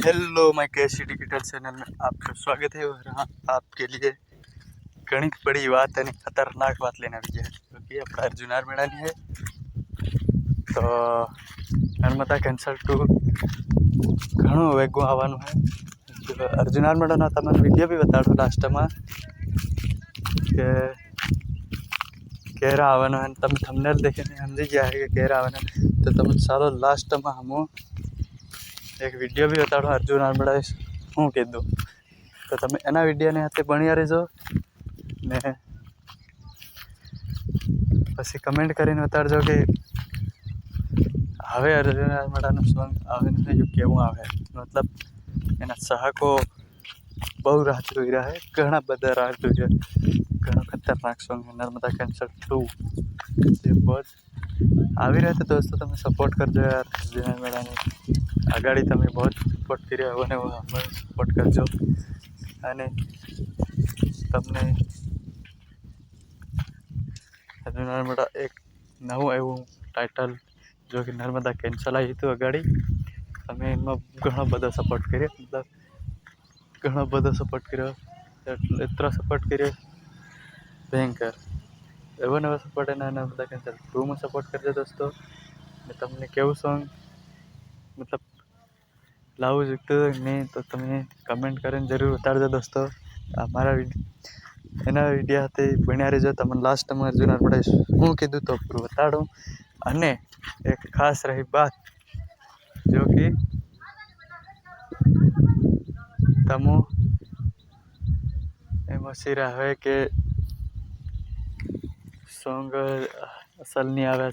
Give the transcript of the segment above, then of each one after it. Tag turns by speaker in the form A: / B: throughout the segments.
A: Hello my कैसी digital channel में आपका स्वागत है। और हाँ, आपके लिए घनी बड़ी बात है, खतरनाक बात लेना भी है क्योंकि अपना अर्जुनार मेड़ा नहीं है तो नर्मदा कैंसर टू घणो वेगो आवानु है। जो अर्जुनार मेड़ा ना तमने वीडियो भी बताड़ो लास्ट में के केरा आवानो है। तम थंबनेल देखे समझी गया है कि केरा आवानो, तो तम सारो लास्ट में हम एक विडियो भी बताड़ो अर्जुनार मेड़ा शू कीधु, तो तमे एना विडियो ने हाथे बनिया रहीजो ने पछी कमेंट करीने बताड़जो कि हवे अर्जुनार मेड़ानुं सॉन्ग आवे ने केवुं आवे। मतलब एना चाहको बहु राह जोई रह्या है, घणा बधा राह जोई रह्या है। घणो खतरनाक सॉन्ग है नर्मदा कैंसर 2 जे बहुत આવી રહ્યા તો દોસ્તો તમે સપોર્ટ કરજો યાર अर्जुनार मेड़ाने आगाड़ी તમે बहुत सपोर्ट કર્યો અને અમે સપોર્ટ કરજો અને તમને अर्जुनार मेड़ा एक नवुं एवं टाइटल जो कि नर्मदा कैंसल आई थी अगाड़ी તમે એમાં ઘણો બધો સપોર્ટ કર્યો, मतलब ઘણો બધો સપોર્ટ કર્યો, એટલો સપોર્ટ કર્યો ભયંકર એવો નવો સપોર્ટ એના નર્મदा कैंसल 2 में सपोर्ट करजो दोस्तों। ने તમને કેવું સોંગ मतलब લાવું જોઈતું નહીં તો તમે કમેન્ટ કરીને જરૂર બતાડજો દોસ્તો। અમારા એના વિડીયો હાથે બન્યા રહેજો। તમને લાસ્ટમાં अर्जुनार मेड़ा શું કીધું તો પૂરું બતાડું અને એક ખાસ રહી बात जो कि तमो एम सिरा है कि सॉन्ग असल नहीं आवे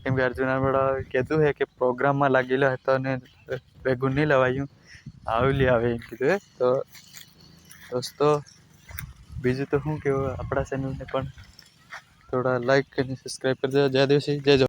A: केम के अर्जुनार मेड़ा कीधु है कि प्रोग्राम में लागेलो हतो ने भेगुं नहीं लवायुं आवली आवे एम कीधुं है। तो दोस्तों बीजू तो शू कहेवुं, आपणा चेनल ने पण थोड़ा लाइक कर सब्सक्राइब कर दो। जय देवसी जय जो।